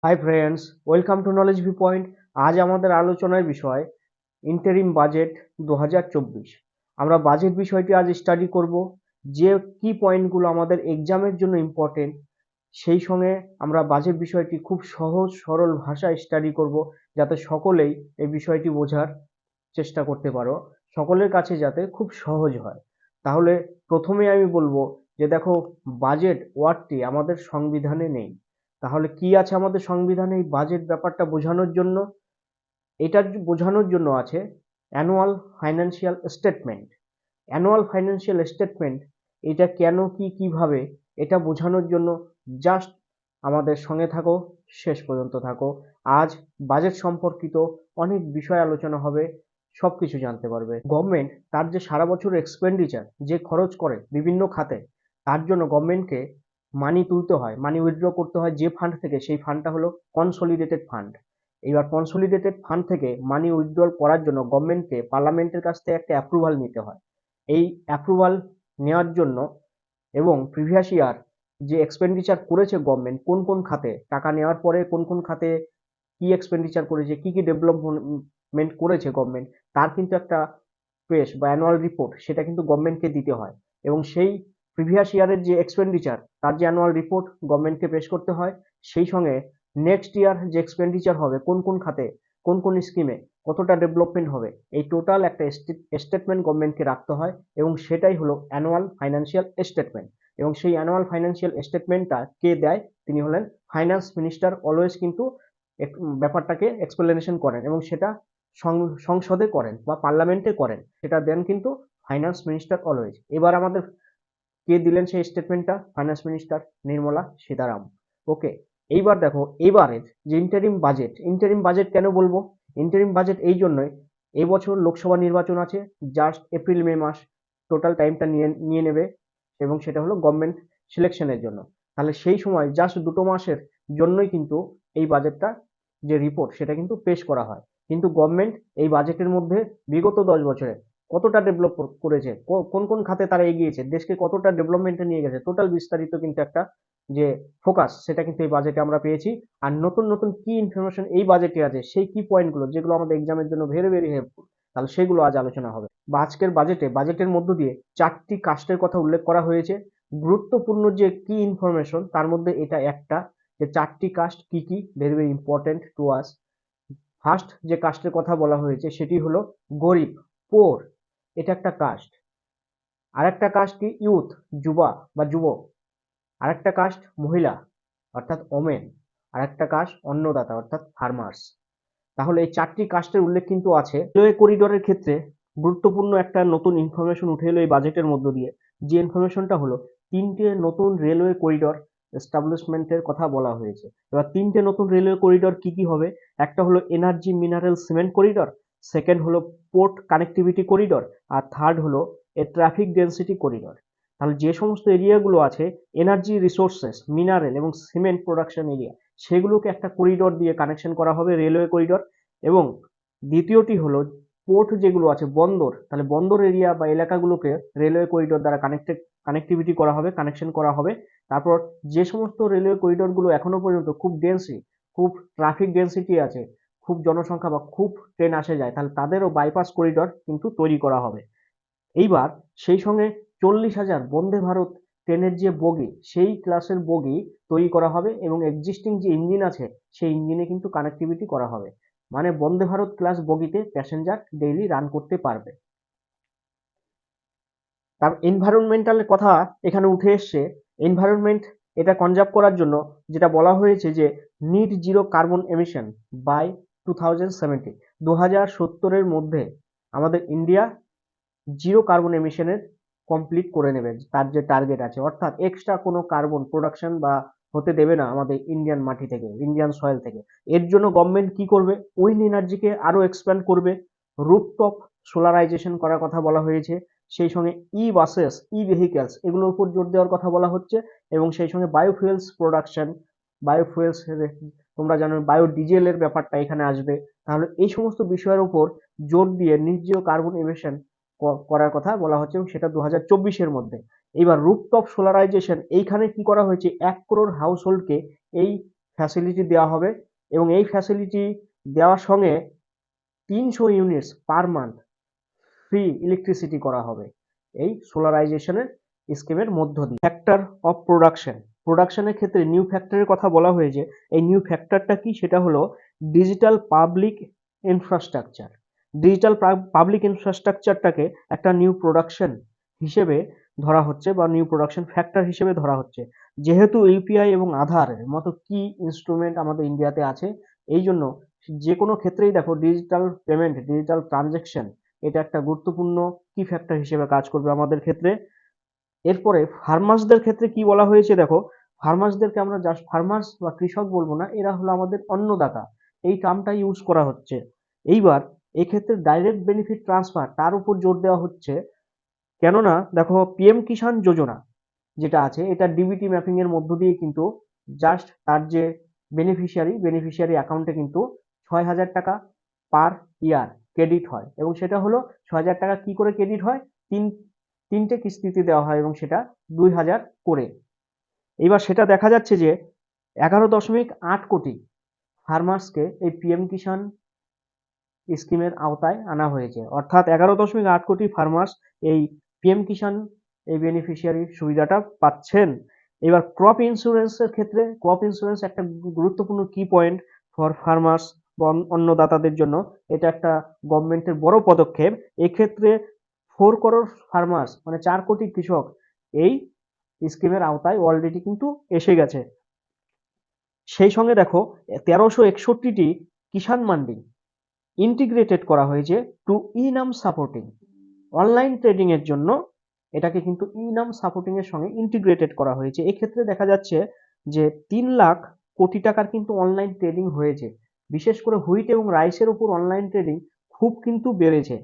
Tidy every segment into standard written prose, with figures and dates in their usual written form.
Hi friends, welcome to knowledge view point. আজ আমাদের আলোচনার বিষয় ইন্টারিম বাজেট 2024। আমরা বাজেট বিষয়টি আজ স্টাডি করব, যে কি পয়েন্টগুলো আমাদের এক্সামের জন্য ইম্পর্টেন্ট। সেই সঙ্গে আমরা বাজেট বিষয়টি খুব সহজ সরল ভাষায় স্টাডি করব, যাতে সকলেই এই বিষয়টি বোঝার চেষ্টা করতে পারো, সকলের কাছে যাতে খুব সহজ হয়। তাহলে প্রথমে আমি বলবো যে দেখো, বাজেট ওয়ার্ডটি আমাদের সংবিধানে নেই। তাহলে কি আছে আমাদের সংবিধানে এই বাজেট ব্যাপারটা বোঝানোর জন্য? এটা বোঝানোর জন্য আছে annual financial statement. Annual financial statement এটা কেন, কি, কিভাবে, এটা বোঝানোর জন্য জাস্ট আমাদের সঙ্গে থাকো, শেষ পর্যন্ত থাকো। আজ বাজেট সম্পর্কিত অনেক বিষয় আলোচনা হবে, সবকিছু জানতে পারবে। গভর্নমেন্ট তার যে সারা বছর এক্সপেন্ডিচার যে খরচ করে বিভিন্ন খাতে, তার জন্য গভর্নমেন্টকে মানি তুলতে হয়, মানি উইথড্র করতে হয় যে ফান্ড থেকে, সেই ফান্ডটা হলো কনসলিডেটেড ফান্ড। এইবার কনসলিডেটেড ফান্ড থেকে মানি উইথড্রল করার জন্য গভর্নমেন্টকে পার্লামেন্টের কাছ থেকে একটা অ্যাপ্রুভাল নিতে হয়। এই অ্যাপ্রুভাল নেওয়ার জন্য এবং প্রিভিয়াস ইয়ার যে এক্সপেন্ডিচার করেছে গভর্নমেন্ট, কোন কোন খাতে টাকা নেওয়ার পরে কোন কোন খাতে কি এক্সপেন্ডিচার করেছে, কি কি ডেভেলপমেন্ট করেছে গভর্নমেন্ট, তার কিন্তু একটা পেশ বা অ্যানুয়াল রিপোর্ট সেটা কিন্তু গভর্নমেন্টকে দিতে হয়। এবং সেই প্রিভিয়াস ইয়ারের যে এক্সপেন্ডিচার, তার যে অ্যানুয়াল রিপোর্ট গভর্নমেন্টকে পেশ করতে হয়। সেই সঙ্গে নেক্সট ইয়ার যে এক্সপেন্ডিচার হবে, কোন কোন খাতে কোন কোন স্কিমে কতটা ডেভেলপমেন্ট হবে, এই টোটাল একটা স্টেটমেন্ট গভর্নমেন্টকে রাখতে হয়, এবং সেটাই হলো অ্যানুয়াল ফাইন্যান্সিয়াল স্টেটমেন্ট। এবং সেই অ্যানুয়াল ফাইন্যান্সিয়াল স্টেটমেন্টটা কে দেয়? তিনি হলেন ফাইন্যান্স মিনিস্টার। অলওয়েজ কিন্তু ব্যাপারটাকে এক্সপ্লেনেশন করেন, এবং সেটা সংসদে করেন বা পার্লামেন্টে করেন, সেটা দেন কিন্তু ফাইন্যান্স মিনিস্টার অলওয়েজ। এবার আমাদের কে দিলেন সেই স্টেটমেন্টটা? Finance minister Nirmala Sitharaman. Okay, এইবার দেখো, এইবারের যে ইন্টারিম বাজেট কেন বলবো? ইন্টারিম বাজেট এই জন্যই, এবছর লোকসভা নির্বাচন আছে, জাস্ট এপ্রিল মে মাস টোটাল টাইমটা নিয়ে নিয়ে নেবে, এবং সেটা হলো গভর্নমেন্ট সিলেকশনের জন্য। তাহলে সেই সময় জাস্ট 2 মাসের জন্যই কিন্তু এই বাজেটটা, যে রিপোর্ট, সেটা কিন্তু পেশ করা হয়। কিন্তু গভর্নমেন্ট এই বাজেটের মধ্যে বিগত 10 বছরে কতটা ডেভেলপ করেছে, কোন কোন খাতে তারা এগিয়েছে, দেশকে কতটা ডেভেলপমেন্টে নিয়ে গেছে, টোটাল বিস্তারিত কিন্তু একটা যে ফোকাস, সেটা কিন্তু এই বাজেটে আমরা পেয়েছি। আর নতুন নতুন কি ইনফরমেশন এই বাজেটে আছে, সেই কি পয়েন্টগুলো যেগুলো আমাদের এক্সামের জন্য ভেরি ভেরি হেল্পফুল, তাহলে সেগুলো আজ আলোচনা হবে। বা আজকের বাজেটের মধ্য দিয়ে 4টি কাস্টের কথা উল্লেখ করা হয়েছে। গুরুত্বপূর্ণ যে কি ইনফরমেশন, তার মধ্যে এটা একটা, যে 4টি কাস্ট কি কি, very very important to us. First যে কাস্টের কথা বলা হয়েছে সেটি হলো গরিব, পোর, এটা একটা কাস্ট। আরেকটা কাস্ট কি? ইউথ, যুবা বা যুবক। আরেকটা কাস্ট মহিলা, অর্থাৎ ওমেন। আরেকটা কাস্ট অন্নদাতা, অর্থাৎ ফার্মার্স। তাহলে এই 4টি কাস্টের উল্লেখ কিন্তু আছে। রেলওয়ে করিডোরের ক্ষেত্রে গুরুত্বপূর্ণ একটা নতুন ইনফরমেশন উঠে এলো এই বাজেটের মধ্য দিয়ে। যে ইনফরমেশনটা হলো, 3টে নতুন রেলওয়ে করিডোর এস্টাবলিশমেন্টের কথা বলা হয়েছে। এবার 3টে নতুন রেলওয়ে করিডোর কি কি হবে? একটা হলো energy mineral cement corridor, second হলো পোর্ট কানেক্টিভিটি করিডোর, আর থার্ড হলো এ ট্রাফিক ডেন্সিটি করিডোর। তাহলে যে সমস্ত এরিয়াগুলো আছে, এনার্জি রিসোর্সেস, মিনারেল এবং সিমেন্ট প্রোডাকশন এরিয়া, সেগুলোকে একটা করিডোর দিয়ে কানেকশন করা হবে, রেলওয়ে করিডোর। এবং দ্বিতীয়টি হলো পোর্ট যেগুলো আছে, বন্দর, তাহলে বন্দর এরিয়া বা এলাকাগুলোকে রেলওয়ে করিডোর দ্বারা কানেক্টিভিটি করা হবে, কানেকশন করা হবে। তারপর যে সমস্ত রেলওয়ে করিডোরগুলো এখনো পর্যন্ত খুব খুব ট্রাফিক ডেন্সিটি আছে, খুব জনসংখ্যা বা খুব ট্রেন আসে যায়, তাহলে তাদেরও বাইপাস করিডোর কিন্তু তৈরি করা হবে। এইবার সেই সঙ্গে 40,000 বন্দে ভারত ট্রেনের যে বগি, সেই ক্লাসের বগি তৈরি করা হবে, এবং এক্সিস্টিং যে ইঞ্জিন আছে, সেই ইঞ্জিনে কিন্তু কানেক্টিভিটি করা হবে। মানে বন্দে ভারত ক্লাস বগিতে প্যাসেঞ্জার ডেইলি রান করতে পারবে। তার এনভায়রনমেন্টাল কথা এখানে উঠে এসছে। এনভায়রনমেন্ট এটা কনজার্ভ করার জন্য যেটা বলা হয়েছে, যে net zero carbon emission by 2070, 2070-এর মধ্যে আমাদের ইন্ডিয়া জিরো কার্বন এমিশনের কমপ্লিট করে নেবে, তার যে টার্গেট আছে। অর্থাৎ এক্সট্রা কোনো কার্বন প্রোডাকশন বা হতে দেবে না আমাদের ইন্ডিয়ান মাটি থেকে, ইন্ডিয়ান সয়েল থেকে। এর জন্য গভর্নমেন্ট কি করবে? উইন্ড এনার্জিকে আরো এক্সপ্যান্ড করবে, রুফটপ সোলারাইজেশন করার কথা বলা হয়েছে। সেই সঙ্গে ই বাসেস, ই ভেহিকেলস, এগুলোর উপর জোর দেওয়ার কথা বলা হচ্ছে। এবং সেই সঙ্গে বায়োফুয়েলস প্রোডাকশন, বায়োফুয়েলস, তোমরা জানো বায়োডিজেলের ব্যাপারটা এখানে আসবে। তাহলে এই সমস্ত বিষয়ের উপর জোর দিয়ে নির্জিও কার্বন এমিশন করার কথা বলা হচ্ছে, এবং সেটা 2024-এর মধ্যে। এইবার রুফটপ সোলারাইজেশন, এইখানে কি করা হয়েছে? 1 crore হাউস হোল্ডকে এই ফ্যাসিলিটি দেওয়া হবে এবং এই ফ্যাসিলিটি দেওয়ার সঙ্গে 300 units per month free electricity করা হবে এই সোলারাইজেশনের স্কিমের মধ্য দিয়ে। ফ্যাক্টর অফ প্রোডাকশনের ক্ষেত্রে নিউ ফ্যাক্টরের কথা বলা হয়েছে। এই নিউ ফ্যাক্টরটা কি, সেটা হলো digital public infrastructure. Digital public ইনফ্রাস্ট্রাকচারটাকে একটা নিউ প্রোডাকশন হিসেবে ধরা হচ্ছে বা নিউ প্রোডাকশন ফ্যাক্টর হিসেবে ধরা হচ্ছে। যেহেতু ইউপিআই এবং আধারের মতো কি ইনস্ট্রুমেন্ট আমাদের ইন্ডিয়াতে আছে, এই জন্য যে কোনো ক্ষেত্রেই দেখো ডিজিটাল পেমেন্ট, ডিজিটাল ট্রানজ্যাকশন এটা একটা গুরুত্বপূর্ণ কি ফ্যাক্টর হিসেবে কাজ করবে আমাদের ক্ষেত্রে। এরপরে ফার্মার্সদের ক্ষেত্রে কি বলা হয়েছে দেখো, ফার্মার্সদেরকে আমরা জাস্ট ফার্মার্স বা কৃষক বলবো না, এরা হলো আমাদের অন্নদাতা, এই টার্মটা ইউজ করা হচ্ছে। এইবার এক্ষেত্রে ডাইরেক্ট বেনিফিট ট্রান্সফার তার উপর জোর দেওয়া হচ্ছে, কেননা দেখো পিএম কিষাণ যোজনা যেটা আছে এটা ডিবিটি ম্যাপিং এর মধ্য দিয়ে কিন্তু জাস্ট তার যে বেনিফিশিয়ারি অ্যাকাউন্টে কিন্তু 6,000 টাকা পার ইয়ার ক্রেডিট হয় এবং সেটা হলো 6,000 টাকা কি করে ক্রেডিট হয়, তিনটে কিস্তিতে দেওয়া হয় এবং সেটা 2,000 করে। এবার সেটা দেখা যাচ্ছে যে 11.8 কোটি ফার্মার্সকে এই পিএম কিষাণ স্কিমের আওতায় আনা হয়েছে, অর্থাৎ 11.8 কোটি ফার্মার্স এই পিএম কিষাণ এই বেনিফিশিয়ারি সুবিধাটা পাচ্ছেন। এবার ক্রপ ইন্স্যুরেন্সের ক্ষেত্রে ক্রপ ইন্স্যুরেন্স একটা গুরুত্বপূর্ণ কি পয়েন্ট ফর ফার্মার্স বা অন্নদাতাদের জন্য, এটা একটা গভর্নমেন্টের বড় পদক্ষেপ। এক্ষেত্রে 4 করোড় ফার্মার্স মানে 4 কোটি কৃষক এই স্কিমের আওতায় অলরেডি কিন্তু এসে গেছে। সেই সঙ্গে দেখো 1361টি কিষাণ মান্ডি ইন্টিগ্রেটেড করা হয়েছে to eNAM supporting. Online trading এর জন্য এটাকে কিন্তু ই-নাম সাপোর্টিং এর সঙ্গে ইন্টিগ্রেটেড করা হয়েছে। এক্ষেত্রে দেখা যাচ্ছে যে 3 লাখ কোটি টাকার কিন্তু অনলাইন ট্রেডিং হয়েছে। বিশেষ করে হুইট এবং রাইসের উপর অনলাইন ট্রেডিং খুব কিন্তু বেড়েছে।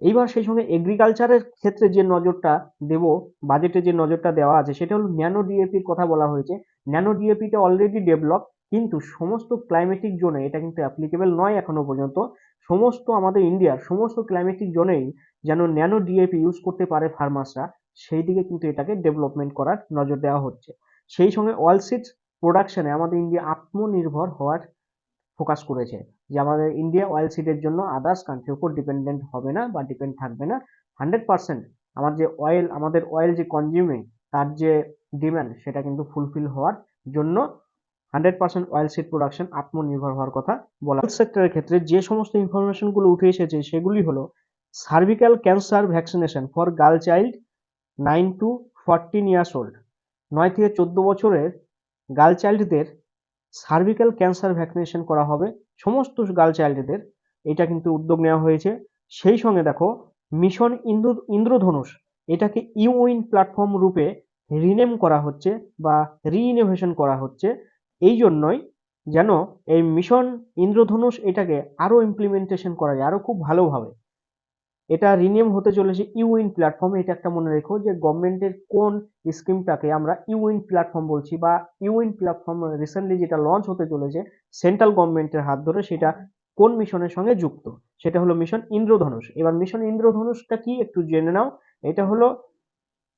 এইবার সেই সঙ্গে এগ্রিকালচারের ক্ষেত্রে যে নজরটা দেব, বাজেটে যে নজরটা দেওয়া আছে সেটা হলো ন্যানো ডিএপির কথা বলা হয়েছে। ন্যানো ডিএপিটা অলরেডি ডেভেলপ, কিন্তু সমস্ত ক্লাইমেটিক জোনে এটা কিন্তু অ্যাপ্লিকেবল নয় এখনো পর্যন্ত। সমস্ত আমাদের ইন্ডিয়ার সমস্ত ক্লাইমেটিক জোনেই যেন ন্যানো ডিএপি ইউজ করতে পারে ফার্মার্সরা, সেই দিকে কিন্তু এটাকে ডেভেলপমেন্ট করার নজর দেওয়া হচ্ছে। সেই সঙ্গে অয়েলসিডস প্রোডাকশনে আমাদের ইন্ডিয়া আত্মনির্ভর হওয়ার ফোকাস করেছে, যে আমাদের ইন্ডিয়া অয়েল সিডের জন্য আদার্স কান্ট্রির উপর ডিপেন্ডেন্ট হবে না বা ডিপেন্ড থাকবে না। 100% আমাদের অয়েল যে কনজিউমিং তার যে ডিমান্ড সেটা কিন্তু ফুলফিল হওয়ার জন্য 100% অয়েল সিড প্রোডাকশন আত্মনির্ভর হওয়ার কথা বলা। হেলথ সেক্টরের ক্ষেত্রে যে সমস্ত ইনফরমেশনগুলো উঠে এসেছে সেগুলি হলো cervical cancer vaccination for girl child 9 to 14 years old, 9 থেকে 14 বছরের গার্ল চাইল্ডদের সার্ভিক্যাল ক্যান্সার ভ্যাকসিনেশন করা হবে সমস্ত গার্ল চাইল্ডদের, এটা কিন্তু উদ্যোগ নেওয়া হয়েছে। সেই সঙ্গে দেখো মিশন ইন্দ্রধনুষ এটাকে ইউইন প্ল্যাটফর্ম রূপে রিনেম করা হচ্ছে বা রিইনোভেশন করা হচ্ছে, এই জন্যই যেন এই মিশন ইন্দ্রধনুষ এটাকে আরো ইমপ্লিমেন্টেশন করা যায় আরো খুব ভালোভাবে। এটা রিনেম হতে চলেছে ইউইন প্ল্যাটফর্ম। এটা একটা মনে রেখো যে গভর্নমেন্টের কোন স্কিমটাকে আমরা ইউইন প্ল্যাটফর্ম বলছি, বা ইউইন প্ল্যাটফর্ম রিসেন্টলি যেটা লঞ্চ হতে চলেছে সেন্ট্রাল গভর্নমেন্টের হাত ধরে, সেটা কোন মিশনের সঙ্গে যুক্ত, সেটা হলো মিশন ইন্দ্রধনুষ। এবার মিশন ইন্দ্রধনুষটা কি একটু জেনে নাও। এটা হলো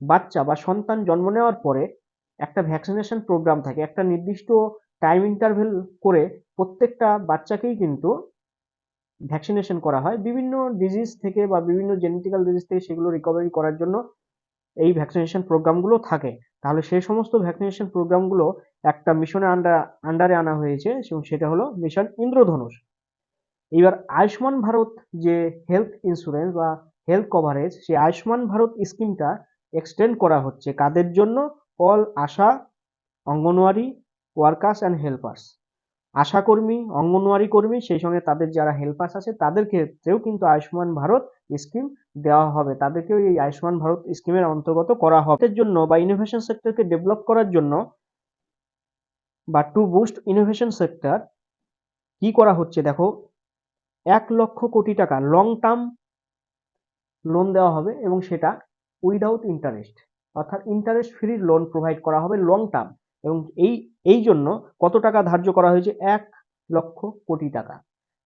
বাচ্চা বা সন্তান জন্ম নেওয়ার পরে একটা ভ্যাকসিনেশন প্রোগ্রাম থাকে, একটা নির্দিষ্ট টাইম ইন্টারভেল করে প্রত্যেকটা বাচ্চাকেই কিন্তু ভ্যাকসিনেশন করা হয় বিভিন্ন ডিজিজ থেকে বা বিভিন্ন জেনেটিক্যাল ডিজিজ থেকে, সেগুলো রিকভারি করার জন্য এই ভ্যাকসিনেশন প্রোগ্রামগুলো থাকে। তাহলে সেই সমস্ত ভ্যাকসিনেশন প্রোগ্রামগুলো একটা মিশনের আন্ডারে আনা হয়েছে এবং সেটা হলো মিশন ইন্দ্রধনুষ। এবার আয়ুষ্মান ভারত যে হেলথ ইন্স্যুরেন্স বা হেলথ কভারেজ, সেই আয়ুষ্মান ভারত স্কিমটা এক্সটেন্ড করা হচ্ছে কাদের জন্য, all ASHA Anganwadi workers and helpers, আশাকর্মী অঙ্গনওয়াড়ি কর্মী সেই সঙ্গে তাদের যারা হেল্পার্স আছে তাদের ক্ষেত্রেও কিন্তু আয়ুষ্মান ভারত স্কিম দেওয়া হবে, তাদেরকেও এই আয়ুষ্মান ভারত স্কিমের অন্তর্গত করা হবে। এর জন্য বা ইনোভেশন সেক্টরকে ডেভেলপ করার জন্য বা টু বুস্ট ইনোভেশন সেক্টর কি করা হচ্ছে দেখো, 1 লক্ষ কোটি টাকা লং টার্ম লোন দেওয়া হবে এবং সেটা উইদাউট ইন্টারেস্ট, অর্থাৎ ইন্টারেস্ট ফ্রি লোন প্রোভাইড করা হবে লং টার্ম। এবং এই জন্য কত টাকা ধার্য করা হয়েছে, 1 লক্ষ কোটি টাকা।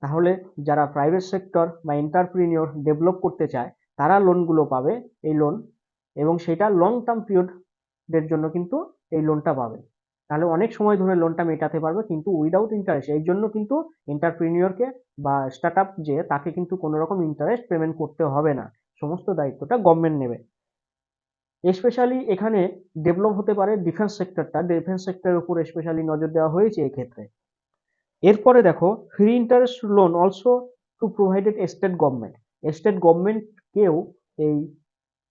তাহলে যারা প্রাইভেট সেক্টর বা এন্টারপ্রিনিয়র ডেভেলপ করতে চায় তারা লোনগুলো পাবে এই লোন, এবং সেটা লং টার্ম পিরিয়ডের জন্য কিন্তু এই লোনটা পাবে। তাহলে অনেক সময় ধরে লোনটা মেটাতে পারবে, কিন্তু উইদাউট ইন্টারেস্ট। এই জন্য কিন্তু এন্টারপ্রেনিয়রকে বা স্টার্ট আপ যে তাকে কিন্তু কোনো রকম ইন্টারেস্ট পেমেন্ট করতে হবে না, সমস্ত দায়িত্বটা গভর্নমেন্ট নেবে। স্পেশালি এখানে ডেভেলপ হতে পারে ডিফেন্স সেক্টরটা, ডিফেন্স সেক্টরের উপর স্পেশালি নজর দেওয়া হয়েছে এক্ষেত্রে। এরপরে দেখো free interest loan also to provided state government, state গভর্নমেন্টকেও এই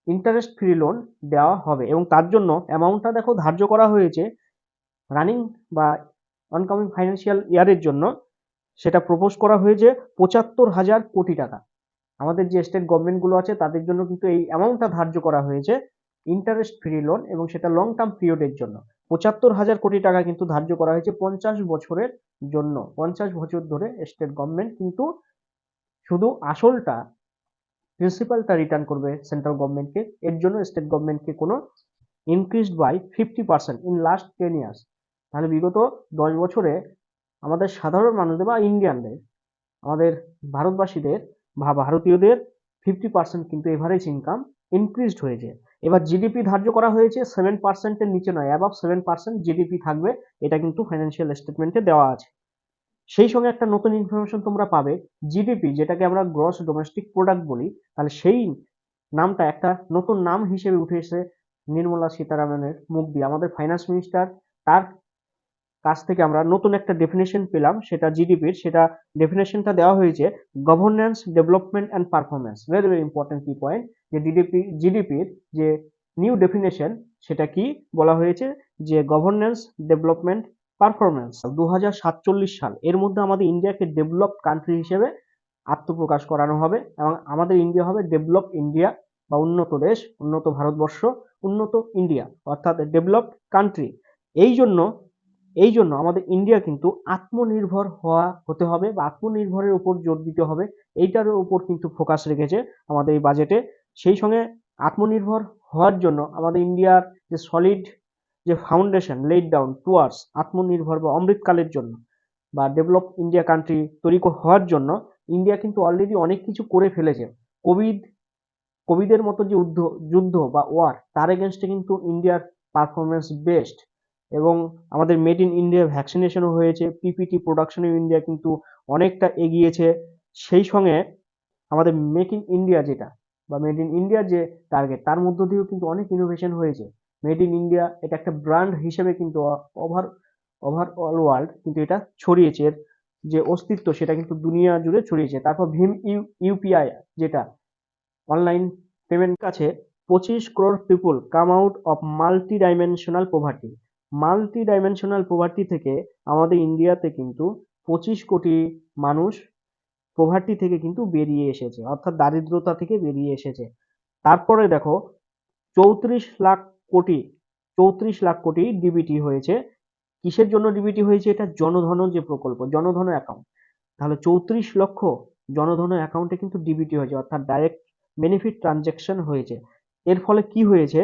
ইন্টারেস্ট ফ্রি লোন দেওয়া হবে, এবং তার জন্য অ্যামাউন্টটা দেখো ধার্য করা হয়েছে রানিং বা অনকামিং ফাইন্যান্সিয়াল ইয়ারের জন্য। সেটা প্রপোজ করা হয়েছে ৭৫,০০০ কোটি টাকা। আমাদের যে স্টেট গভর্নমেন্টগুলো আছে তাদের জন্য কিন্তু এই অ্যামাউন্টটা ধার্য করা হয়েছে ইন্টারেস্ট ফ্রি লোন, এবং সেটা লং টার্ম পিরিয়ডের জন্য। ৭৫,০০০ কোটি টাকা কিন্তু ধার্য করা হয়েছে 50 বছরের জন্য। 50 বছর ধরে স্টেট গভর্নমেন্ট কিন্তু শুধু আসলটা, প্রিন্সিপালটা রিটার্ন করবে সেন্ট্রাল গভর্নমেন্টকে। এর জন্য স্টেট গভর্নমেন্টকে কোনো increased by 50% in last 10 years. তাহলে বিগত 10 বছরে আমাদের সাধারণ মানুষদের বা ইন্ডিয়ানদের, আমাদের ভারতবাসীদের বা ভারতীয়দের 50% কিন্তু এভারেজ ইনকাম ইনক্রিজড হয়েছে। এবার জিডিপি ধার্য করা হয়েছে 7%-এর নিচে নয়, অ্যাবাভ 7% জিডিপি থাকবে, এটা কিন্তু ফাইন্যান্সিয়াল স্টেটমেন্টে দেওয়া আছে। সেই সঙ্গে একটা নতুন ইনফরমেশন তোমরা পাবে, জিডিপি যেটাকে আমরা গ্রস ডোমেস্টিক প্রোডাক্ট বলি, তাহলে সেই নামটা একটা নতুন নাম হিসেবে উঠে এসে নির্মলা সীতারামনের মুখ দিয়ে, আমাদের ফাইন্যান্স মিনিস্টার, তার কাছ থেকে আমরা নতুন একটা ডেফিনেশন পেলাম সেটা জিডিপির। সেটা ডেফিনেশনটা দেওয়া হয়েছে governance, development and performance. Very very important কি পয়েন্ট, যে জিডিপির যে নিউ ডেফিনেশন সেটা কি বলা হয়েছে, যে গভর্নেন্স, ডেভেলপমেন্ট, পারফরমেন্স। 2047 সাল এর মধ্যে আমাদের ইন্ডিয়াকে ডেভেলপড কান্ট্রি হিসেবে আত্মপ্রকাশ করানো হবে, এবং আমাদের ইন্ডিয়া হবে ডেভেলপড ইন্ডিয়া বা উন্নত দেশ, উন্নত ভারতবর্ষ, উন্নত ইন্ডিয়া, অর্থাৎ ডেভেলপড কান্ট্রি। এই জন্য আমাদের ইন্ডিয়া কিন্তু আত্মনির্ভর হতে হবে বা আত্মনির্ভরের উপর জোর দিতে হবে। এইটার উপর কিন্তু ফোকাস রেখেছে আমাদের এই বাজেটে। সেই সঙ্গে আত্মনির্ভর হওয়ার জন্য আমাদের ইন্ডিয়ার যে সলিড যে ফাউন্ডেশন লেড ডাউন টুয়ার্ডস আত্মনির্ভর বা অমৃতকালের জন্য বা ডেভেলপ ইন্ডিয়া কান্ট্রি তৈরি হওয়ার জন্য ইন্ডিয়া কিন্তু অলরেডি অনেক কিছু করে ফেলেছে। কোভিডের মতো যে যুদ্ধ বা ওয়ার, তার এগেনস্টে কিন্তু ইন্ডিয়ার পারফরমেন্স বেস্ট, এবং আমাদের মেড ইন ইন্ডিয়া ভ্যাকসিনেশনও হয়েছে, পিপিটি প্রোডাকশনে ইন্ডিয়া কিন্তু অনেকটা এগিয়েছে। সেই সঙ্গে আমাদের মেক ইন ইন্ডিয়া যেটা বা মেড ইন ইন্ডিয়া যে টার্গেট, তার মধ্য দিয়েও কিন্তু অনেক ইনোভেশন হয়েছে। মেড ইন ইন্ডিয়া এটা একটা ব্র্যান্ড হিসেবে কিন্তু ওভারঅল ওয়ার্ল্ড কিন্তু এটা ছড়িয়েছে, এর যে অস্তিত্ব সেটা কিন্তু দুনিয়া জুড়ে ছড়িয়েছে। তারপর ভীম ইউপিআই যেটা অনলাইন পেমেন্ট কাছে 25 crore people come out of multi dimensional poverty. Multi dimensional poverty থেকে আমাদের ইন্ডিয়াতে কিন্তু 25 কোটি মানুষ পোভার্টি থেকে কিন্তু বেরিয়ে এসেছে, অর্থাৎ দারিদ্রতা থেকে বেরিয়ে এসেছে। তারপরে দেখো 34 লাখ কোটি 34 লাখ কোটি ডিবিটি হয়েছে। কিসের জন্য ডিবিটি হয়েছে? এটা জনধন যে প্রকল্প, জনধন অ্যাকাউন্ট। তাহলে 34 লক্ষ জনধন অ্যাকাউন্টে কিন্তু ডিবিটি হয়েছে, অর্থাৎ ডাইরেক্ট বেনিফিট ট্রানজ্যাকশন হয়েছে। এর ফলে কি হয়েছে,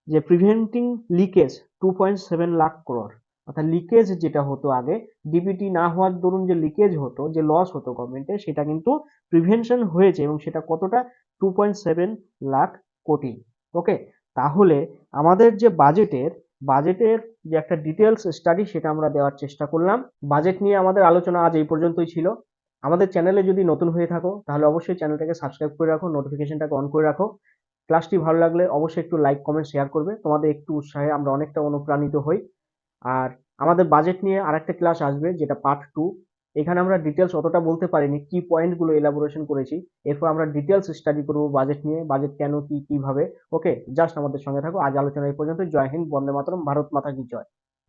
যে প্রিভেন্টিং লিকেজ 2.7 লাখ করোড়, অর্থাৎ লিকেজ যেটা হতো আগে, ডিবিটি না হওয়ার দরুন যে লিকেজ হতো, যে লস হতো গভর্নমেন্টের, সেটা কিন্তু প্রিভেনশন হয়েছে, এবং সেটা কতটা 2.7 লাখ কোটি। ওকে, তাহলে আমাদের যে বাজেটের যে একটা ডিটেলস স্টাডি সেটা আমরা দেওয়ার চেষ্টা করলাম। বাজেট নিয়ে আমাদের আলোচনা আজ এই পর্যন্তই ছিল। আমাদের চ্যানেলে যদি নতুন হয়ে থাকো তাহলে অবশ্যই চ্যানেলটাকে সাবস্ক্রাইব করে রাখো, নোটিফিকেশনটাকে অন করে রাখো। ক্লাসটি ভালো লাগলে অবশ্যই একটু লাইক, কমেন্ট, শেয়ার করবে। তোমাদের একটু উৎসাহে আমরা অনেকটা অনুপ্রাণিত হই। আর আমাদের বাজেট নিয়ে আরেকটা ক্লাস আসবে যেটা পার্ট 2। এখানে আমরা ডিটেলস অতটা বলতে পারিনি, কি পয়েন্টগুলো এলাবোরেশন করেছি। এরপর আমরা ডিটেলস স্টাডি করব বাজেট নিয়ে, বাজেট কেন, কি কিভাবে। ওকে, জাস্ট আমাদের সঙ্গে থাকো। আজ আলোচনা এই পর্যন্ত। জয় হিন্দ, বন্দে মাতরম, ভারত মাতা কি জয়।